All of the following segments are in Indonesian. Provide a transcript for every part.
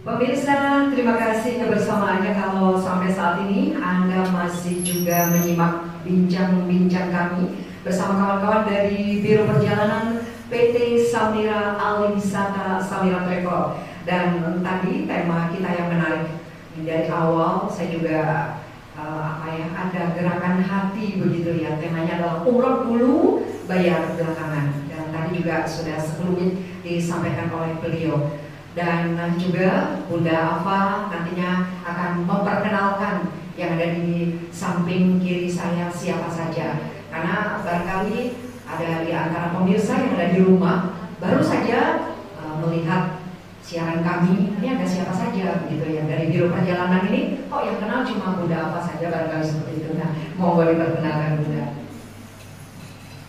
Pemirsa, terima kasih kebersamaannya. Kalau sampai saat ini Anda masih juga menyimak bincang-bincang kami bersama kawan-kawan dari Biro Perjalanan PT Samira Alwisata Samira Travel. Dan tadi tema kita yang menarik dari awal, saya juga ada gerakan hati begitu ya. Temanya adalah umroh dulu, bayar belakangan. Dan tadi juga sudah sebelumnya disampaikan oleh beliau. Dan juga Bunda Alfa nantinya akan memperkenalkan yang ada di samping kiri saya siapa saja. Karena barangkali ada di antara pemirsa yang ada di rumah baru saja melihat siaran kami, ini ada siapa saja begitu ya dari Biro Perjalanan ini. Kok yang kenal cuma Bunda Alfa saja, barangkali seperti itu. Nah, mohon diperkenalkan Bunda.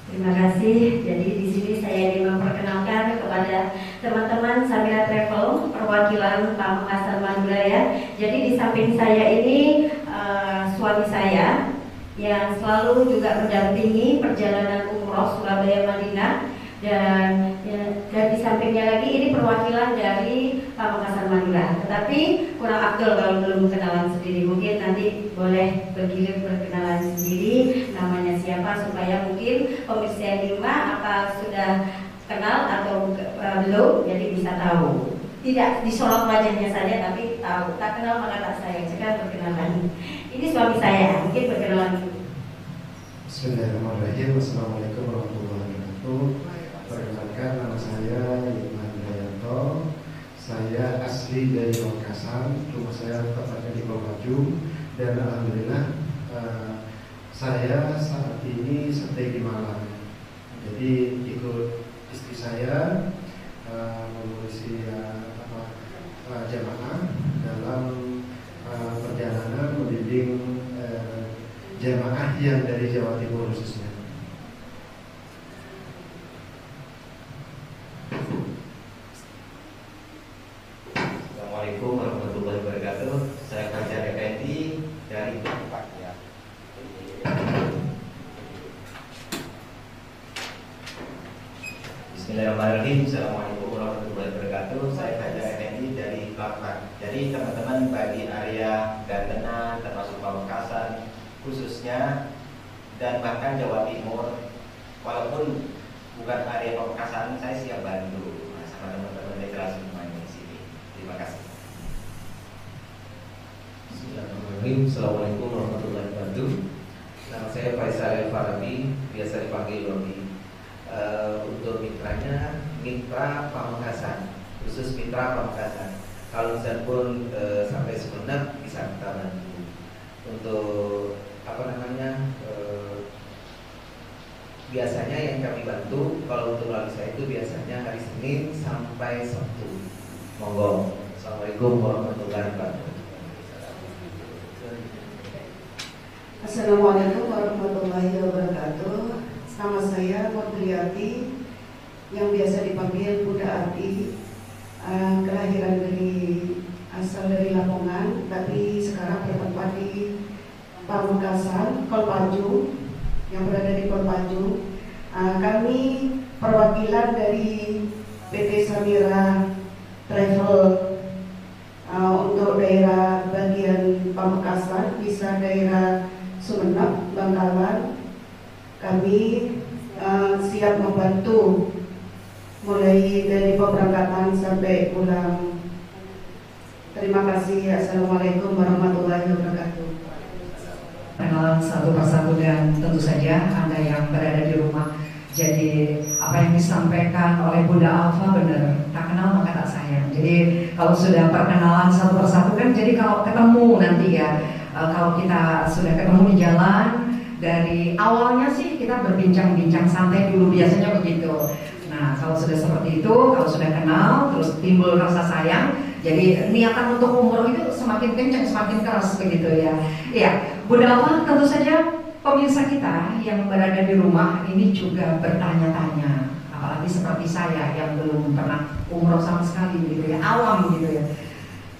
Terima kasih. Jadi di sini saya ingin memperkenalkan kepada teman-teman Samira Travel perwakilan Pamekasan Madura ya. Jadi di samping saya ini suami saya yang selalu juga mendampingi perjalanan umroh Surabaya Madinah dan di sampingnya lagi ini perwakilan dari Pamekasan Madura. Tetapi kurang afdol kalau belum kenalan sendiri. Mungkin nanti boleh bergilir berkenalan sendiri namanya siapa supaya mungkin pemirsa di rumah apa sudah kenal atau belum, jadi bisa tahu. Tidak disorot wajahnya saja tapi tahu. Tak kenal maka tak sayang. Sekarang perkenalan. Ini suami saya. Mungkin perkenalan dulu. Bismillahirrahmanirrahim. Assalamualaikum warahmatullahi wabarakatuh. Perkenalkan, nama saya Iman Dayanto. Saya asli dari Pamekasan. Rumah saya tepatnya di Bawaju. Dan alhamdulillah saya saat ini stay di Malang. Jadi ikut istri saya mengurusi jamaah dalam perjalanan membimbing jamaah yang dari Jawa Timur khususnya. Assalamualaikum warahmatullahi wabarakatuh. Saya Fajar Effendi dari Tempat ya. Bismillahirrahmanirrahim. Assalamualaikum warahmatullahi wabarakatuh. Saya Fajar Effendi dari Tempat. Jadi teman-teman bagi area Banten termasuk Pamekasan khususnya dan bahkan Jawa Timur, walaupun bukan area Pamekasan, saya siap bantu sama teman-teman literasi semuanya di sini. Terima kasih. Bismillahirrahmanirrahim. Assalamualaikum warahmatullahi wabarakatuh. Nama saya Faisal El-Farabi, biasa dipanggil Lodi. Untuk mitranya, mitra Pamekasan, khusus mitra Pamekasan. Kalau misalnya pun sampai sebentar bisa kita bantu. Untuk biasanya yang kami bantu kalau untuk lalu saya itu biasanya hari Senin sampai Sabtu. Monggo. Assalamualaikum warahmatullahi wabarakatuh. Assalamualaikum warahmatullahi wabarakatuh. Nama saya Nurliati yang biasa dipanggil Bunda Ati. Kelahiran asal dari Lamongan, tapi sekarang bertempat di Pamekasan, Kolpaju, yang berada di Kolpaju. Kami perwakilan dari PT Samira Travel untuk daerah bagian Pamekasan, bisa daerah Sumeneb, Bangkalan. Kami siap membantu mulai dari pemberangkatan sampai pulang. Terima kasih. Assalamualaikum warahmatullahi wabarakatuh. Perkenalan satu persatu dan tentu saja Anda yang berada di rumah. Jadi apa yang disampaikan oleh Bunda Alfa benar, tak kenal maka tak sayang. Jadi kalau sudah perkenalan satu persatu kan, jadi kalau ketemu nanti ya, kalau kita sudah ketemu di jalan, dari awalnya sih kita berbincang-bincang santai dulu, biasanya begitu. Nah kalau sudah seperti itu, kalau sudah kenal, terus timbul rasa sayang, jadi niatan untuk umroh itu semakin kencang, semakin keras begitu ya. Iya, Bunda Alfa, tentu saja pemirsa kita yang berada di rumah ini juga bertanya-tanya, apalagi seperti saya yang belum pernah umroh sama sekali gitu ya, awam gitu ya.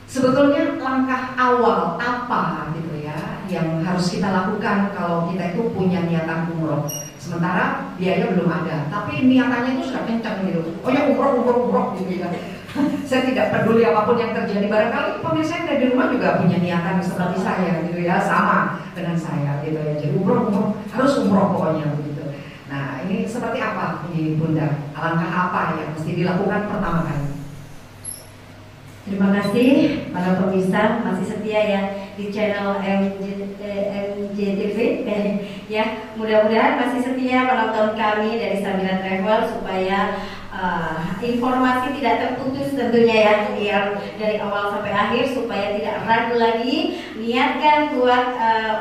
Sebetulnya langkah awal apa gitu ya yang harus kita lakukan kalau kita itu punya niatan umroh? Sementara biaya belum ada, tapi niatannya itu sudah kencang gitu. Oh ya umroh gitu ya. Saya tidak peduli apapun yang terjadi. Barangkali pemirsa yang ada di rumah juga punya niatan seperti saya gitu ya, sama dengan saya gitu ya. Jadi umroh harus umroh pokoknya begitu. Nah ini seperti apa ini Bunda? Alangkah apa yang mesti dilakukan pertama kali? Terima kasih para pemirsa masih setia ya di channel MJTV ya, mudah-mudahan masih setia penonton kami dari Samira Travel supaya informasi tidak terputus tentunya ya dari awal sampai akhir, supaya tidak ragu lagi, niatkan buat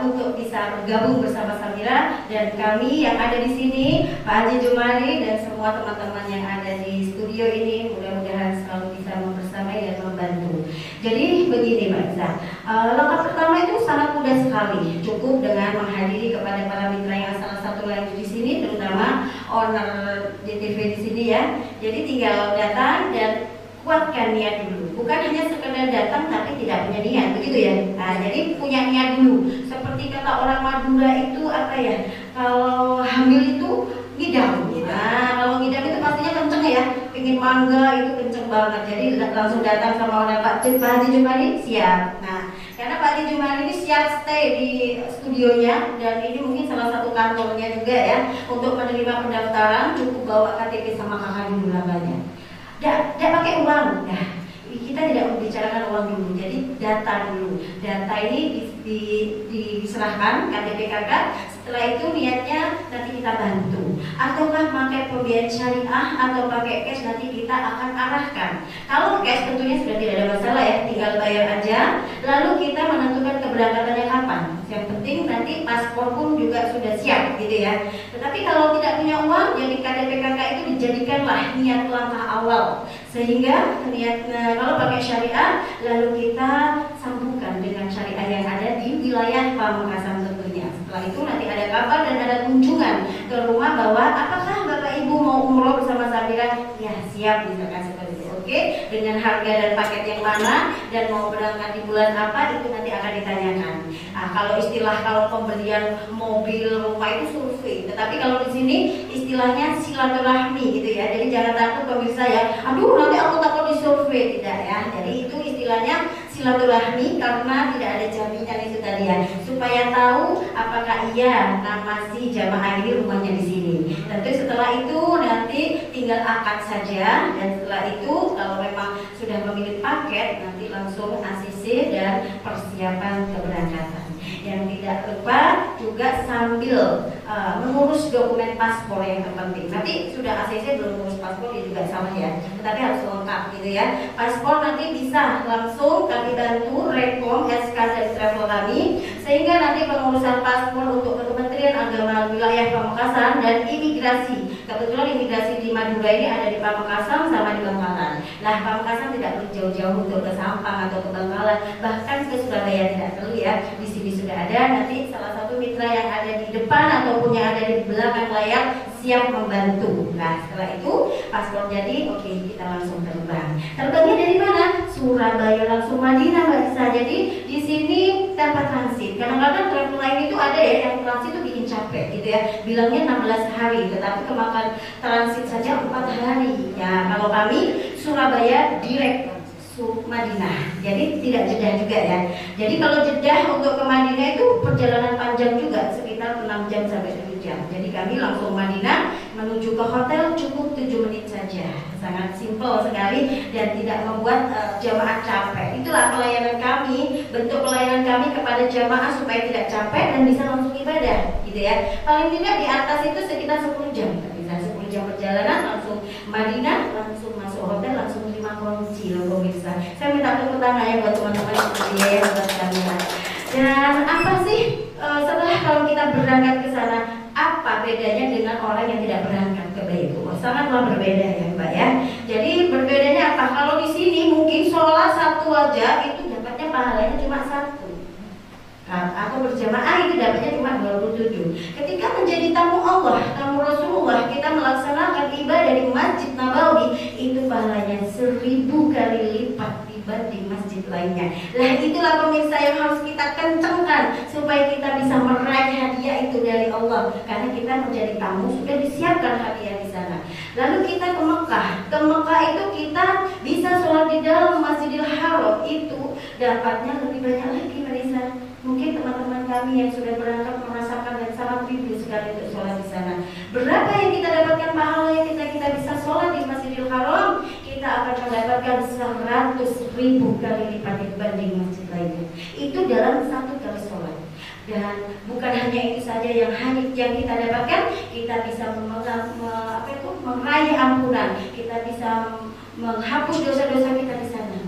untuk bisa bergabung bersama Samira dan kami yang ada di sini, Pak Haji Jumali dan semua teman-teman yang ada di studio ini, mudah-mudahan selalu bisa membersamai dan membantu. Jadi begini Mbak Isa, langkah pertama itu sangat mudah sekali, cukup dengan menghadiri kepada para mitra yang salah satu lagi di sini, terutama owner JTV di sini ya. Jadi tinggal datang dan kuatkan niat dulu, bukan hanya sekedar datang tapi tidak punya niat, begitu ya. Nah, jadi punya niat dulu. Seperti kata orang Madura itu apa ya? Kalau hamil itu ngidam. Nah, kalau ngidam itu pastinya kenceng ya, pingin mangga itu kenceng banget. Jadi langsung datang sama orang Pak Haji Jumali siap. Nah, karena Pak Haji Jumali ini siap stay di studionya dan ini mungkin salah satu kantornya juga ya, untuk menerima pendaftaran cukup bawa KTP sama kakak dulu namanya. Tidak pakai uang. Nah, kita tidak membicarakan uang dulu, jadi data dulu. Data ini diserahkan KTP kakak. Setelah itu niatnya nanti kita bantu, ataukah pakai pembiayaan syariah atau pakai cash, nanti kita akan arahkan. Kalau cash tentunya sudah tidak ada masalah ya, tinggal bayar aja. Lalu kita menentukan keberangkatannya kapan. Yang penting nanti paspor pun juga sudah siap gitu ya. Tetapi kalau tidak punya uang, jadi KTP kakak itu dijadikanlah niat langkah awal. Sehingga niat kalau pakai syariah, lalu kita sambungkan dengan syariah yang ada di wilayah Pamekasan tentunya. Setelah itu nanti ada kabar dan ada kunjungan ke rumah bahwa apakah Bapak Ibu mau umroh bersama Samira? Ya siap, misalkan seperti itu. Oke, dengan harga dan paket yang mana dan mau berangkat di bulan apa itu nanti akan ditanyakan. Nah, kalau pembelian mobil rumah itu survei, tetapi kalau di sini istilahnya silaturahmi gitu ya. Jadi jangan takut pemirsa ya, aduh nanti aku takut disurvei, tidak ya. Jadi itu istilahnya silaturahmi karena tidak ada jaminan itu tadi ya, supaya tahu apakah iya nama si jamaah ini rumahnya di sini. Tentu setelah itu nanti tinggal akad saja, dan setelah itu kalau memang sudah memilih paket nanti langsung ACC dan persiapan keberangkatan. Yang tidak lupa juga sambil mengurus dokumen paspor yang terpenting. Nanti sudah ACC belum mengurus paspor ya juga sama ya, tetapi harus lengkap gitu ya. Paspor nanti bisa langsung kami bantu Rekom SK dari travel kami, sehingga nanti pengurusan paspor untuk Kementerian Agama wilayah Pamekasan dan imigrasi. Kebetulan imigrasi di Madura ini ada di Pamekasan sama di Bangkalan. Nah, Pamekasan tidak perlu jauh-jauh untuk ke Sampang atau ke Bangkalan, bahkan ke Surabaya tidak perlu ya. Di sini sudah ada, nanti salah satu mitra yang ada di depan ataupun yang ada di belakang layar siap membantu. Nah, setelah itu paspor jadi, oke, kita langsung terbang. Terbangnya dari mana? Surabaya langsung Madinah Mbak Isa. Jadi di sini tanpa transit. Kadang-kadang travel lain itu ada ya yang transit itu bikin capek gitu ya. Bilangnya 16 hari, tetapi kemakan transit saja 4 hari. Ya, kalau kami Surabaya direct Madinah, jadi tidak jeda juga ya. Jadi kalau jeda untuk ke Madinah itu perjalanan panjang juga, sekitar 6 jam sampai 7 jam. Jadi kami langsung Madinah, menuju ke hotel cukup 7 menit saja. Sangat simpel sekali dan tidak membuat jamaah capek. Itulah pelayanan kami, bentuk pelayanan kami kepada jamaah supaya tidak capek dan bisa langsung ibadah gitu ya. Paling tidak di atas itu sekitar 10 jam. Bisa 10 jam perjalanan langsung Madinah, langsung masuk hotel, langsung terima kunci loh pemirsa. Saya minta tepuk tangan ya buat teman-teman yang setia ya buat kalian. Dan apa sih setelah kalau kita berangkat ke sana, apa bedanya dengan orang yang tidak berangkat ke Baitullah? Sangatlah berbeda ya Mbak ya. Jadi berbedanya apa? Kalau di sini mungkin sholat satu aja itu dapatnya pahalanya cuma 1. Atau berjamaah itu dapatnya cuma 27. Ketika menjadi tamu Allah, tamu Rasulullah, kita melaksanakan ibadah di Masjid Nabawi, itu pahalanya 1000 kali lipat dibanding masjid lainnya. Nah itulah pemirsa yang harus kita kencengkan supaya kita bisa meraih hadiah itu dari Allah. Karena kita menjadi tamu sudah disiapkan hadiah di sana. Lalu kita ke Mekah. Ke Mekah itu kita bisa sholat di dalam Masjidil Haram, itu dapatnya lebih banyak lagi pemirsa. Mungkin teman-teman kami yang sudah berangkat merasakan dan sangat rindu sekali untuk sholat di sana. Berapa yang kita dapatkan pahala yang kita bisa sholat di Masjidil Haram? Kita akan mendapatkan 100.000 kali lipat dibanding masjid lainnya. Itu dalam satu kali sholat. Dan bukan hanya itu saja yang kita dapatkan, kita bisa meraih ampunan, kita bisa menghapus dosa-dosa kita di sana.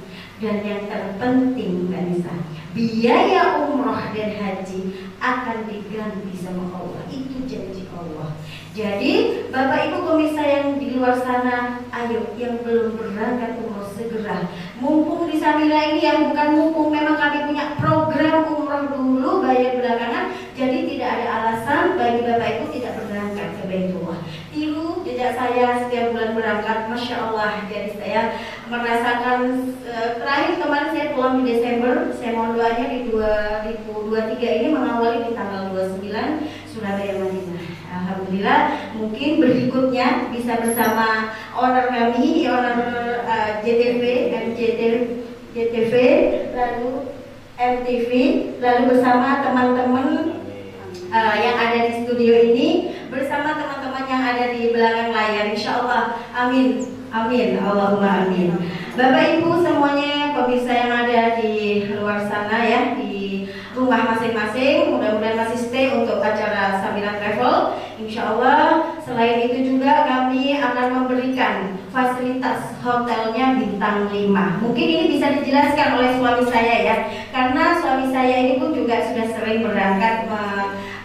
Dan yang terpenting Mbak Nisa, biaya umroh dan haji akan diganti sama Allah. Itu janji Allah. Jadi Bapak Ibu pemirsa yang di luar sana, ayo yang belum berangkat umroh segera. Mumpung di Samira ini ya, bukan mumpung, memang kami punya program umroh dulu, bayar belakangan. Jadi tidak ada alasan bagi Bapak Ibu tidak berangkat ke Baitullah. Tiru jejak saya setiap bulan berangkat, Masya Allah. Jadi saya merasakan terakhir kemarin saya pulang di Desember. Saya mohon doanya di 2023 ini mengawali di tanggal 29 Surabaya Madinah. Alhamdulillah, mungkin berikutnya bisa bersama owner kami, owner JTV, lalu MTV, lalu bersama teman-teman yang ada di studio ini, bersama teman-teman yang ada di belakang layar. Insya Allah, amin, amin, Allahumma amin. Bapak Ibu semuanya, pemirsa yang ada di luar sana ya, di rumah masing-masing, mudah-mudahan masih stay untuk acara Samira Travel. Insya Allah, selain itu juga kami akan memberikan fasilitas hotelnya bintang 5. Mungkin ini bisa dijelaskan oleh suami saya ya, karena suami saya ini pun juga sudah sering berangkat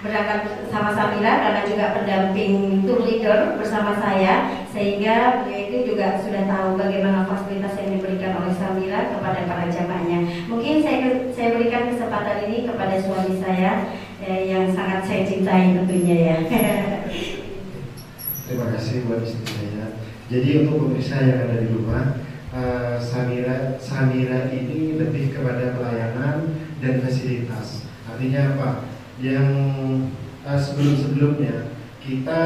bersama Samira, karena juga pendamping tour leader bersama saya, sehingga beliau itu juga sudah tahu bagaimana fasilitas yang diberikan oleh Samira kepada para jamaahnya. Mungkin saya berikan kesempatan ini kepada suami saya yang sangat saya cintai tentunya ya. Terima kasih buat istri saya. Jadi untuk pemirsa yang ada di rumah, Samira ini lebih kepada pelayanan dan fasilitas. Artinya apa? Yang sebelum-sebelumnya kita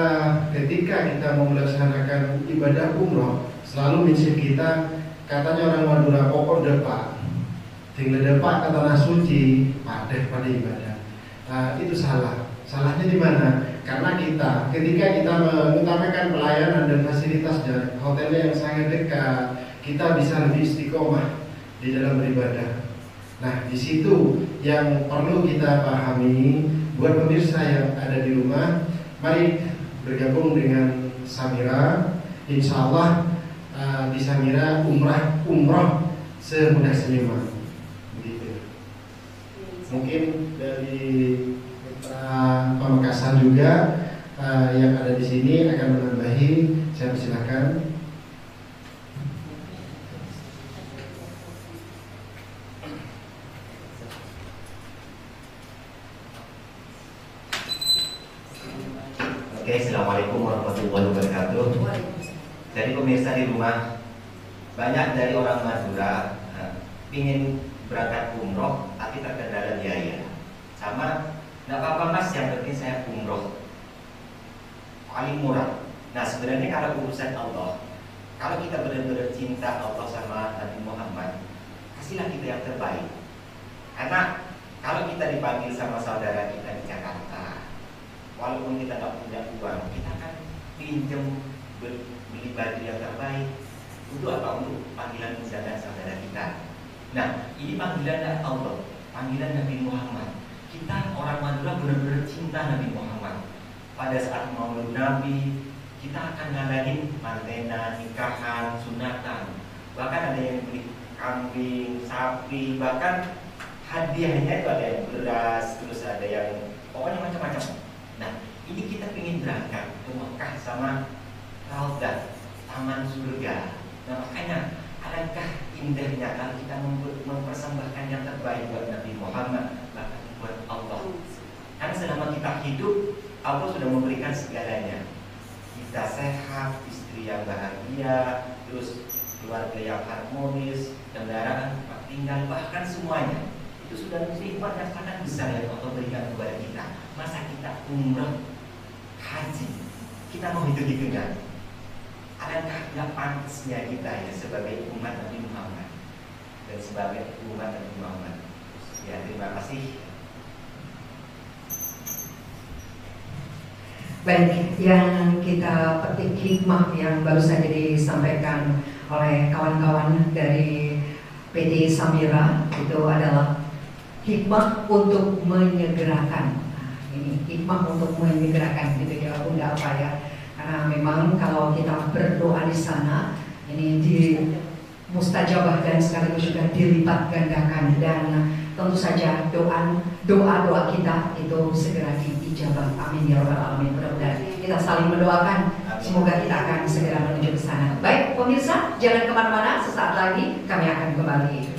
ketika kita mau melaksanakan ibadah umroh, selalu prinsip kita, katanya orang Madura, pokok depak tinggal depak kata nasuci padeh pada ibadah. Itu salah. Salahnya di mana? Karena ketika kita mengutamakan pelayanan dan fasilitasnya, hotelnya yang sangat dekat, kita bisa lebih istiqomah di dalam beribadah. Nah, di situ yang perlu kita pahami buat pemirsa yang ada di rumah. Mari bergabung dengan Samira. Insya Allah di Samira umroh semudah senyuman. Begitu. Mungkin dari Pamekasan juga yang ada di sini akan menambahi. Saya persilakan. Oke, assalamualaikum warahmatullahi wabarakatuh. Jadi pemirsa di rumah, banyak dari orang Madura ingin berangkat umroh tapi terkendala biaya. Sama, nggak apa-apa mas, yang penting saya umroh paling murah. Nah sebenarnya kalau urusan Allah, kalau kita benar-benar cinta Allah sama Nabi Muhammad, kasihlah kita yang terbaik. Karena kalau kita dipanggil sama saudara kita di Jakarta, walaupun kita tidak punya uang, kita akan pinjam beli baju yang terbaik. Untuk apa? Untuk panggilan undangan saudara kita. Nah, ini panggilan Allah, panggilan Nabi Muhammad. Kita orang Madura benar-benar cinta Nabi Muhammad. Pada saat Maulid Nabi, kita akan ngadain mantenan, nikahan, sunatan. Bahkan ada yang beli kambing, sapi, bahkan hadiahnya itu ada yang beras, terus ada yang pokoknya macam-macam. Nah, ini kita ingin berangkat ke Mekah sama Raudah, Taman Surga. Nah, makanya alangkah indahnya kalau kita mempersembahkan yang terbaik buat Nabi Muhammad, bahkan buat Allah. Karena selama kita hidup, Allah sudah memberikan segalanya. Kita sehat, istri yang bahagia, terus keluarga yang harmonis, kendaraan tempat tinggal, bahkan semuanya itu sudah nikmat yang sangat besar yang Allah berikan kepada kita. Masa kita umrah, haji, kita mau hitung-hitungan, alangkah nggak pantasnya kita ya sebagai umat Nabi Muhammad dan sebagai umat Nabi Muhammad. Ya, terima kasih. Baik, yang kita petik hikmah yang baru saja disampaikan oleh kawan-kawan dari PT Samira itu adalah hikmah untuk menyegerakan. Nah, ini hikmah untuk menyegerakan gitu ya Bunda apa ya? Karena memang kalau kita berdoa di sana ini di mustajabah dan sekaligus juga dilipat gandakan, dan tentu saja doa kita itu segera diijabah. Amin ya rabbal alamin. Mudah-mudahan kita saling mendoakan, semoga kita akan segera menuju ke sana. Baik pemirsa, jangan kemana-mana, sesaat lagi kami akan kembali.